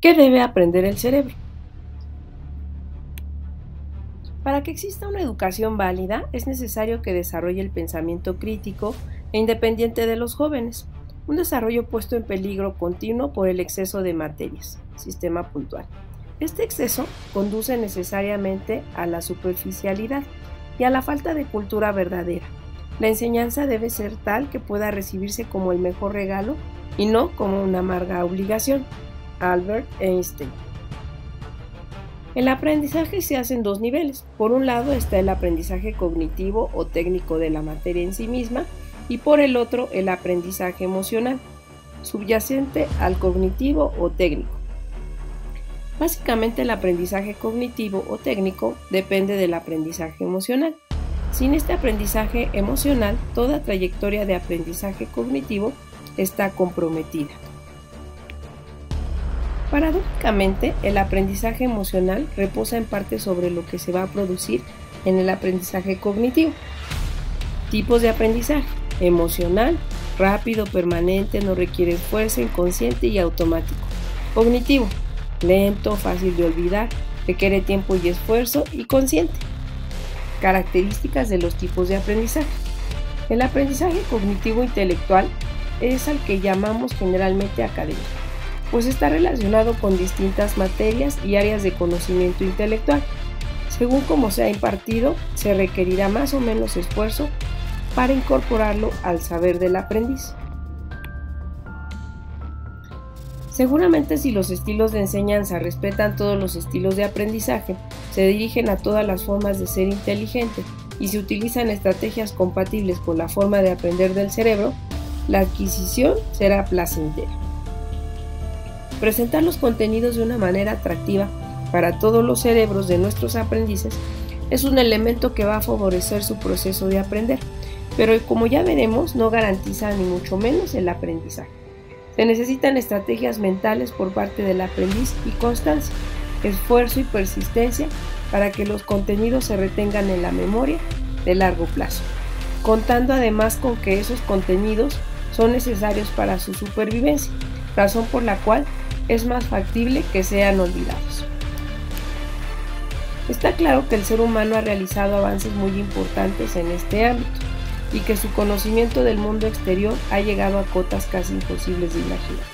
¿Qué debe aprender el cerebro? Para que exista una educación válida, es necesario que desarrolle el pensamiento crítico e independiente de los jóvenes, un desarrollo puesto en peligro continuo por el exceso de materias, sistema puntual. Este exceso conduce necesariamente a la superficialidad y a la falta de cultura verdadera. La enseñanza debe ser tal que pueda recibirse como el mejor regalo y no como una amarga obligación. Albert Einstein. El aprendizaje se hace en dos niveles. Por un lado está el aprendizaje cognitivo o técnico de la materia en sí misma y por el otro el aprendizaje emocional, subyacente al cognitivo o técnico. Básicamente el aprendizaje cognitivo o técnico depende del aprendizaje emocional. Sin este aprendizaje emocional, toda trayectoria de aprendizaje cognitivo está comprometida. Paradójicamente, el aprendizaje emocional reposa en parte sobre lo que se va a producir en el aprendizaje cognitivo. Tipos de aprendizaje: emocional, rápido, permanente, no requiere esfuerzo, inconsciente y automático. Cognitivo: lento, fácil de olvidar, requiere tiempo y esfuerzo y consciente. Características de los tipos de aprendizaje. El aprendizaje cognitivo intelectual es al que llamamos generalmente académico, pues está relacionado con distintas materias y áreas de conocimiento intelectual. Según cómo sea impartido, se requerirá más o menos esfuerzo para incorporarlo al saber del aprendiz. Seguramente si los estilos de enseñanza respetan todos los estilos de aprendizaje, se dirigen a todas las formas de ser inteligente y se utilizan estrategias compatibles con la forma de aprender del cerebro, la adquisición será placentera. Presentar los contenidos de una manera atractiva para todos los cerebros de nuestros aprendices es un elemento que va a favorecer su proceso de aprender, pero como ya veremos, no garantiza ni mucho menos el aprendizaje. Se necesitan estrategias mentales por parte del aprendiz y constancia, esfuerzo y persistencia para que los contenidos se retengan en la memoria de largo plazo, contando además con que esos contenidos son necesarios para su supervivencia, razón por la cual es más factible que sean olvidados. Está claro que el ser humano ha realizado avances muy importantes en este ámbito y que su conocimiento del mundo exterior ha llegado a cotas casi imposibles de imaginar.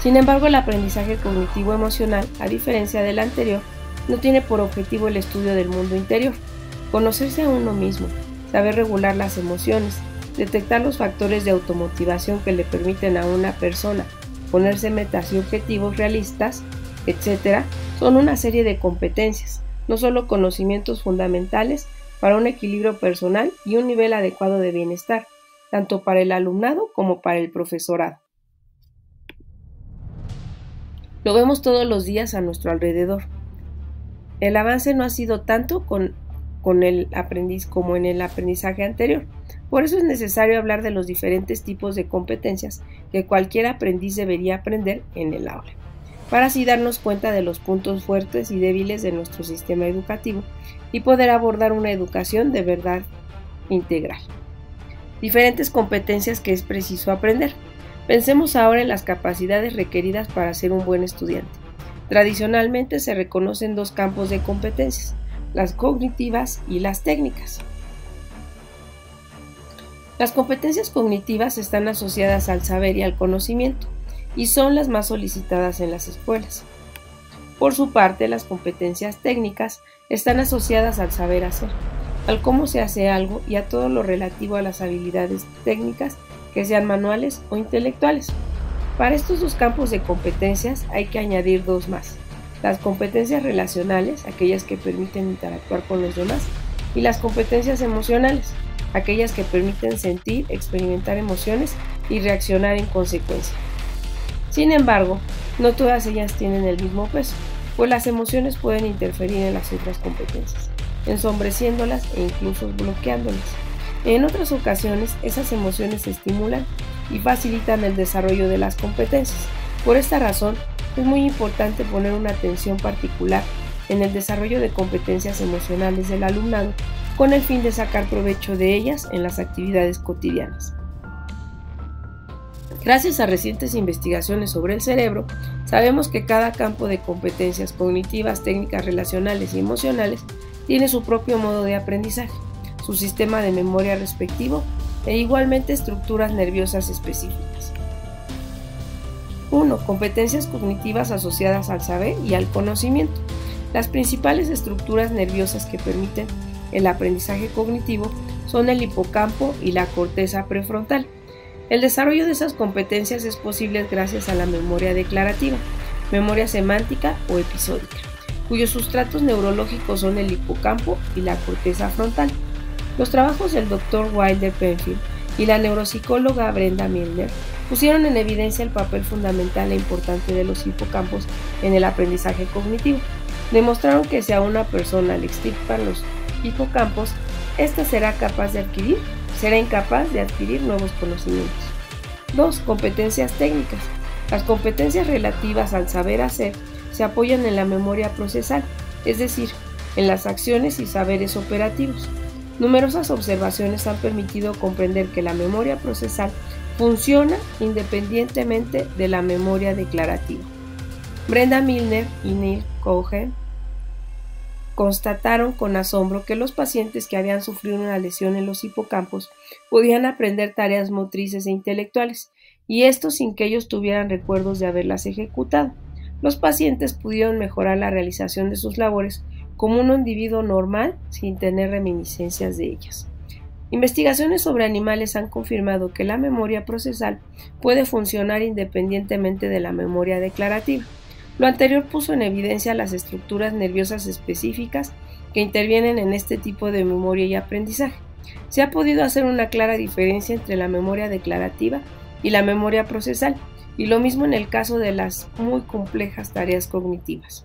Sin embargo, el aprendizaje cognitivo emocional, a diferencia del anterior, no tiene por objetivo el estudio del mundo interior, conocerse a uno mismo, saber regular las emociones, detectar los factores de automotivación que le permiten a una persona ponerse metas y objetivos realistas, etc., son una serie de competencias, no solo conocimientos fundamentales para un equilibrio personal y un nivel adecuado de bienestar, tanto para el alumnado como para el profesorado. Lo vemos todos los días a nuestro alrededor. El avance no ha sido tanto con el aprendiz como en el aprendizaje anterior. Por eso es necesario hablar de los diferentes tipos de competencias que cualquier aprendiz debería aprender en el aula, para así darnos cuenta de los puntos fuertes y débiles de nuestro sistema educativo y poder abordar una educación de verdad integral. Diferentes competencias que es preciso aprender. Pensemos ahora en las capacidades requeridas para ser un buen estudiante. Tradicionalmente se reconocen dos campos de competencias: las cognitivas y las técnicas. Las competencias cognitivas están asociadas al saber y al conocimiento y son las más solicitadas en las escuelas. Por su parte, las competencias técnicas están asociadas al saber hacer, al cómo se hace algo y a todo lo relativo a las habilidades técnicas, que sean manuales o intelectuales. Para estos dos campos de competencias hay que añadir dos más: las competencias relacionales, aquellas que permiten interactuar con los demás, y las competencias emocionales, aquellas que permiten sentir, experimentar emociones y reaccionar en consecuencia. Sin embargo, no todas ellas tienen el mismo peso, pues las emociones pueden interferir en las otras competencias, ensombreciéndolas e incluso bloqueándolas. En otras ocasiones, esas emociones se estimulan y facilitan el desarrollo de las competencias. Por esta razón, es muy importante poner una atención particular en el desarrollo de competencias emocionales del alumnado con el fin de sacar provecho de ellas en las actividades cotidianas. Gracias a recientes investigaciones sobre el cerebro, sabemos que cada campo de competencias cognitivas, técnicas relacionales y emocionales tiene su propio modo de aprendizaje, su sistema de memoria respectivo e igualmente estructuras nerviosas específicas. 1. Competencias cognitivas asociadas al saber y al conocimiento. Las principales estructuras nerviosas que permiten el aprendizaje cognitivo son el hipocampo y la corteza prefrontal. El desarrollo de esas competencias es posible gracias a la memoria declarativa, memoria semántica o episódica, cuyos sustratos neurológicos son el hipocampo y la corteza frontal. Los trabajos del Dr. Wilder Penfield y la neuropsicóloga Brenda Milner pusieron en evidencia el papel fundamental e importante de los hipocampos en el aprendizaje cognitivo. Demostraron que si a una persona le extirpan los hipocampos, ésta será incapaz de adquirir nuevos conocimientos. 2. Competencias técnicas. Las competencias relativas al saber hacer se apoyan en la memoria procesal, es decir, en las acciones y saberes operativos. Numerosas observaciones han permitido comprender que la memoria procesal funciona independientemente de la memoria declarativa. Brenda Milner y Neil Cohen constataron con asombro que los pacientes que habían sufrido una lesión en los hipocampos podían aprender tareas motrices e intelectuales, y esto sin que ellos tuvieran recuerdos de haberlas ejecutado. Los pacientes pudieron mejorar la realización de sus labores como un individuo normal sin tener reminiscencias de ellas. Investigaciones sobre animales han confirmado que la memoria procesal puede funcionar independientemente de la memoria declarativa. Lo anterior puso en evidencia las estructuras nerviosas específicas que intervienen en este tipo de memoria y aprendizaje. Se ha podido hacer una clara diferencia entre la memoria declarativa y la memoria procesal, y lo mismo en el caso de las muy complejas tareas cognitivas.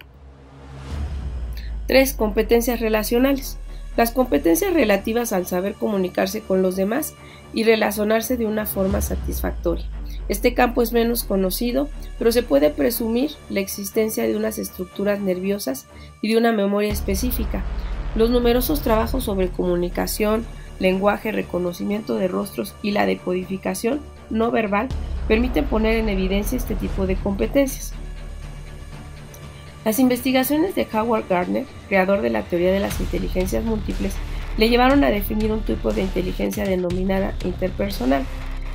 3. Competencias relacionales. Las competencias relativas al saber comunicarse con los demás y relacionarse de una forma satisfactoria. Este campo es menos conocido, pero se puede presumir la existencia de unas estructuras nerviosas y de una memoria específica. Los numerosos trabajos sobre comunicación, lenguaje, reconocimiento de rostros y la decodificación no verbal permiten poner en evidencia este tipo de competencias. Las investigaciones de Howard Gardner, creador de la teoría de las inteligencias múltiples, le llevaron a definir un tipo de inteligencia denominada interpersonal.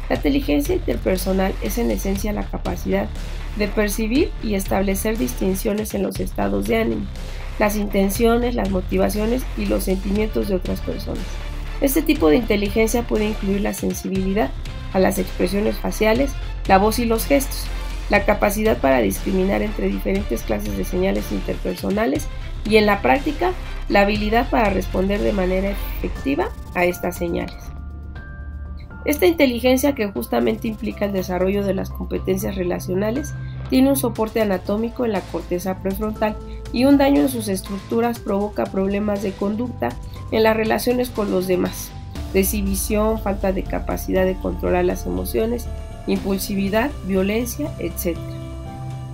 La inteligencia interpersonal es en esencia la capacidad de percibir y establecer distinciones en los estados de ánimo, las intenciones, las motivaciones y los sentimientos de otras personas. Este tipo de inteligencia puede incluir la sensibilidad a las expresiones faciales, la voz y los gestos, la capacidad para discriminar entre diferentes clases de señales interpersonales y, en la práctica, la habilidad para responder de manera efectiva a estas señales. Esta inteligencia, que justamente implica el desarrollo de las competencias relacionales, tiene un soporte anatómico en la corteza prefrontal y un daño en sus estructuras provoca problemas de conducta en las relaciones con los demás, desinhibición, falta de capacidad de controlar las emociones, impulsividad, violencia, etc.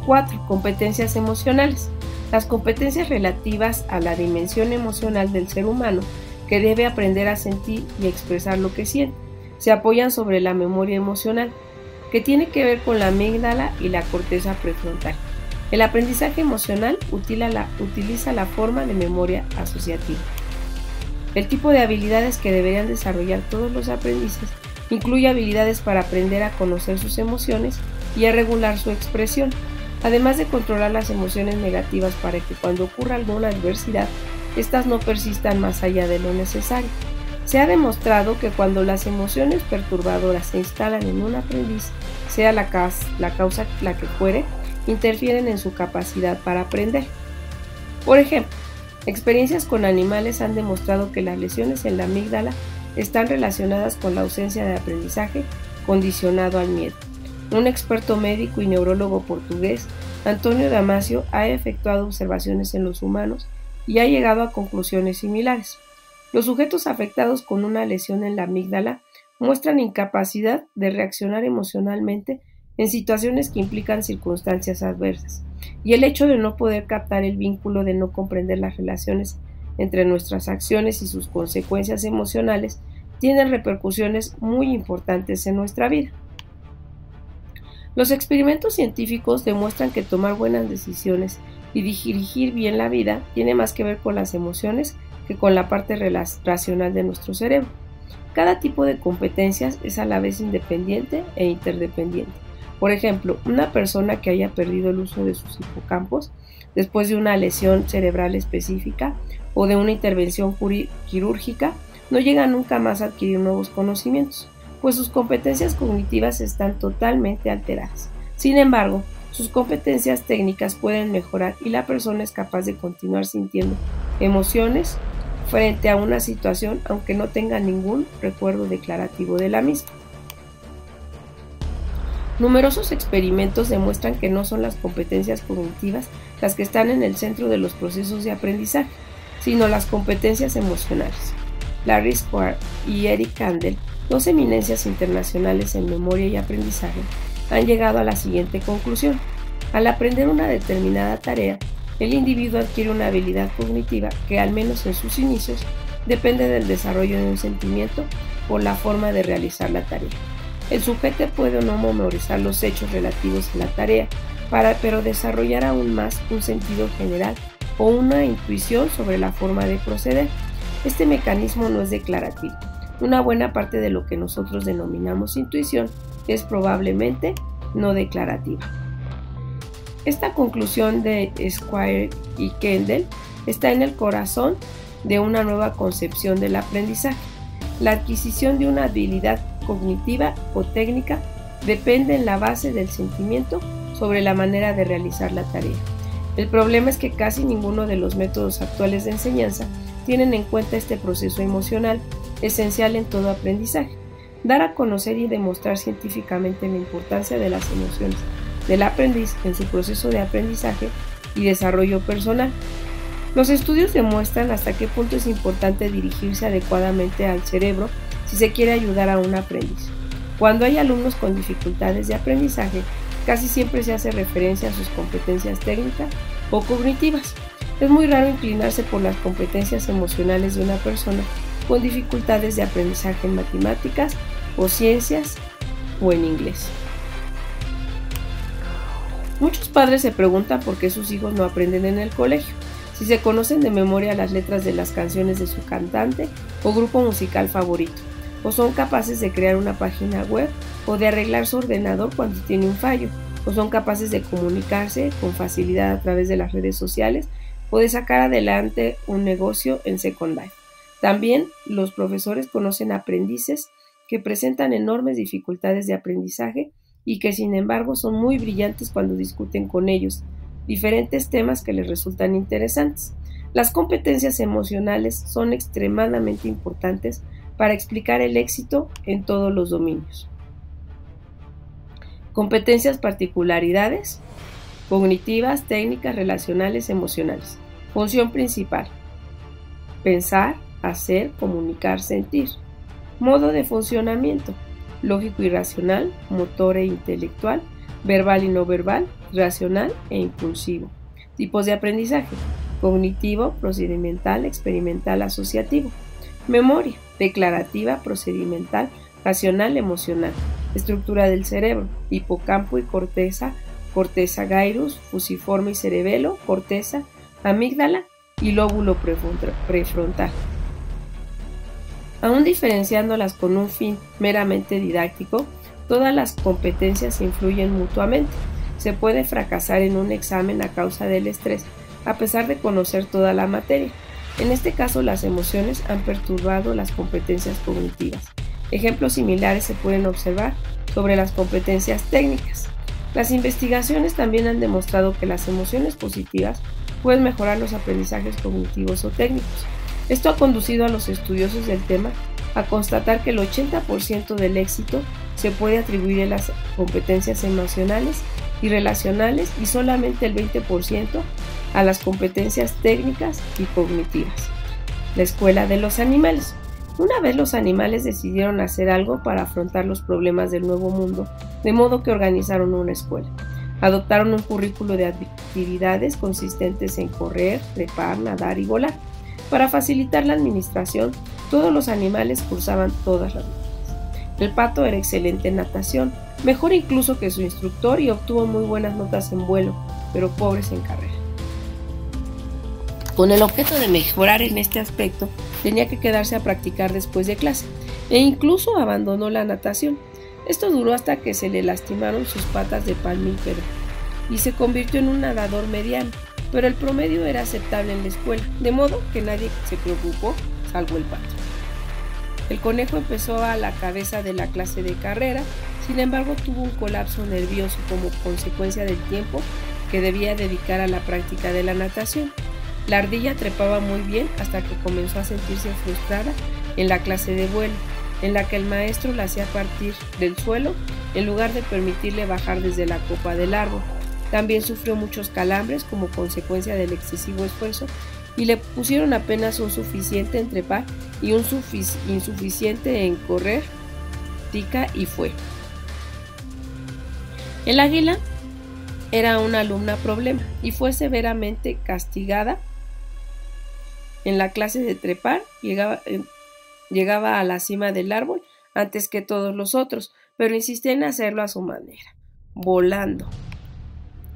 4. Competencias emocionales. Las competencias relativas a la dimensión emocional del ser humano, que debe aprender a sentir y expresar lo que siente, se apoyan sobre la memoria emocional, que tiene que ver con la amígdala y la corteza prefrontal. El aprendizaje emocional utiliza la forma de memoria asociativa. El tipo de habilidades que deberían desarrollar todos los aprendices incluye habilidades para aprender a conocer sus emociones y a regular su expresión, además de controlar las emociones negativas para que cuando ocurra alguna adversidad, éstas no persistan más allá de lo necesario. Se ha demostrado que cuando las emociones perturbadoras se instalan en un aprendiz, sea la causa la que fuere, interfieren en su capacidad para aprender. Por ejemplo, experiencias con animales han demostrado que las lesiones en la amígdala están relacionadas con la ausencia de aprendizaje condicionado al miedo. Un experto médico y neurólogo portugués, António Damasio, ha efectuado observaciones en los humanos y ha llegado a conclusiones similares. Los sujetos afectados con una lesión en la amígdala muestran incapacidad de reaccionar emocionalmente en situaciones que implican circunstancias adversas, y el hecho de no poder captar el vínculo, de no comprender las relaciones entre nuestras acciones y sus consecuencias emocionales, tiene repercusiones muy importantes en nuestra vida. Los experimentos científicos demuestran que tomar buenas decisiones y dirigir bien la vida tiene más que ver con las emociones que con la parte racional de nuestro cerebro. Cada tipo de competencias es a la vez independiente e interdependiente. Por ejemplo, una persona que haya perdido el uso de sus hipocampos después de una lesión cerebral específica o de una intervención quirúrgica no llega nunca más a adquirir nuevos conocimientos, pues sus competencias cognitivas están totalmente alteradas. Sin embargo, sus competencias técnicas pueden mejorar y la persona es capaz de continuar sintiendo emociones frente a una situación aunque no tenga ningún recuerdo declarativo de la misma. Numerosos experimentos demuestran que no son las competencias cognitivas las que están en el centro de los procesos de aprendizaje, sino las competencias emocionales. Larry Squire y Eric Kandel, dos eminencias internacionales en memoria y aprendizaje, han llegado a la siguiente conclusión. Al aprender una determinada tarea, el individuo adquiere una habilidad cognitiva que, al menos en sus inicios, depende del desarrollo de un sentimiento o la forma de realizar la tarea. El sujeto puede o no memorizar los hechos relativos a la tarea, pero desarrollar aún más un sentido general o una intuición sobre la forma de proceder. Este mecanismo no es declarativo. Una buena parte de lo que nosotros denominamos intuición es probablemente no declarativa. Esta conclusión de Squire y Kandel está en el corazón de una nueva concepción del aprendizaje. La adquisición de una habilidad cognitiva o técnica depende en la base del sentimiento sobre la manera de realizar la tarea. El problema es que casi ninguno de los métodos actuales de enseñanza tienen en cuenta este proceso emocional, esencial en todo aprendizaje. Dar a conocer y demostrar científicamente la importancia de las emociones del aprendiz en su proceso de aprendizaje y desarrollo personal. Los estudios demuestran hasta qué punto es importante dirigirse adecuadamente al cerebro si se quiere ayudar a un aprendiz. Cuando hay alumnos con dificultades de aprendizaje, casi siempre se hace referencia a sus competencias técnicas o cognitivas. Es muy raro inclinarse por las competencias emocionales de una persona con dificultades de aprendizaje en matemáticas o ciencias o en inglés. Muchos padres se preguntan por qué sus hijos no aprenden en el colegio, si se conocen de memoria las letras de las canciones de su cantante o grupo musical favorito, o son capaces de crear una página web o de arreglar su ordenador cuando tiene un fallo, o son capaces de comunicarse con facilidad a través de las redes sociales o de sacar adelante un negocio en Second Life. También los profesores conocen aprendices que presentan enormes dificultades de aprendizaje y que sin embargo son muy brillantes cuando discuten con ellos diferentes temas que les resultan interesantes. Las competencias emocionales son extremadamente importantes para explicar el éxito en todos los dominios. Competencias, particularidades cognitivas, técnicas, relacionales, emocionales. Función principal: pensar, hacer, comunicar, sentir. Modo de funcionamiento: lógico y racional, motor e intelectual, verbal y no verbal, racional e impulsivo. Tipos de aprendizaje: cognitivo, procedimental, experimental, asociativo. Memoria: declarativa, procedimental, racional, emocional. Estructura del cerebro: hipocampo y corteza, corteza gyrus, fusiforme y cerebelo, corteza, amígdala y lóbulo prefrontal. Aún diferenciándolas con un fin meramente didáctico, todas las competencias influyen mutuamente. Se puede fracasar en un examen a causa del estrés, a pesar de conocer toda la materia. En este caso, las emociones han perturbado las competencias cognitivas. Ejemplos similares se pueden observar sobre las competencias técnicas. Las investigaciones también han demostrado que las emociones positivas pueden mejorar los aprendizajes cognitivos o técnicos. Esto ha conducido a los estudiosos del tema a constatar que el 80% del éxito se puede atribuir a las competencias emocionales y relacionales y solamente el 20% a las competencias técnicas y cognitivas. La escuela de los animales. Una vez los animales decidieron hacer algo para afrontar los problemas del nuevo mundo, de modo que organizaron una escuela. Adoptaron un currículo de actividades consistentes en correr, trepar, nadar y volar. Para facilitar la administración, todos los animales cursaban todas las materias. El Pato era excelente en natación, mejor incluso que su instructor, y obtuvo muy buenas notas en vuelo, pero pobres en carrera. Con el objeto de mejorar en este aspecto, tenía que quedarse a practicar después de clase, e incluso abandonó la natación. Esto duró hasta que se le lastimaron sus patas de palmípero, y se convirtió en un nadador mediano, pero el promedio era aceptable en la escuela, de modo que nadie se preocupó, salvo el Pato. El Conejo empezó a la cabeza de la clase de carrera, sin embargo tuvo un colapso nervioso como consecuencia del tiempo que debía dedicar a la práctica de la natación. La ardilla trepaba muy bien hasta que comenzó a sentirse frustrada en la clase de vuelo, en la que el maestro la hacía partir del suelo en lugar de permitirle bajar desde la copa del árbol. También sufrió muchos calambres como consecuencia del excesivo esfuerzo y le pusieron apenas un suficiente en trepar y un insuficiente en correr, tica y fue. El águila era una alumna problema y fue severamente castigada. En la clase de trepar llegaba a la cima del árbol antes que todos los otros, pero insistía en hacerlo a su manera, volando.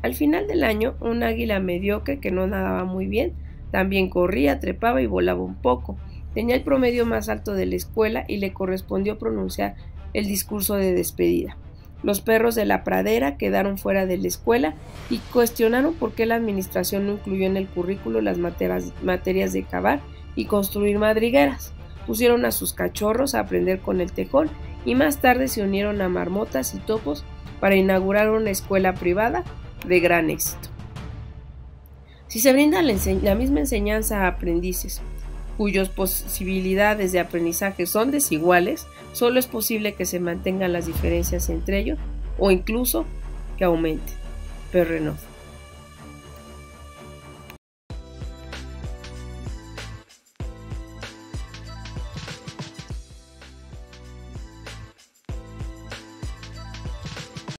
Al final del año, un águila mediocre que no nadaba muy bien, también corría, trepaba y volaba un poco. Tenía el promedio más alto de la escuela y le correspondió pronunciar el discurso de despedida. Los perros de la pradera quedaron fuera de la escuela y cuestionaron por qué la administración no incluyó en el currículo las materias de cavar y construir madrigueras. Pusieron a sus cachorros a aprender con el tejón y más tarde se unieron a marmotas y topos para inaugurar una escuela privada de gran éxito. Si se brinda la misma enseñanza a aprendices cuyas posibilidades de aprendizaje son desiguales, solo es posible que se mantengan las diferencias entre ellos o incluso que aumenten. Perrenov.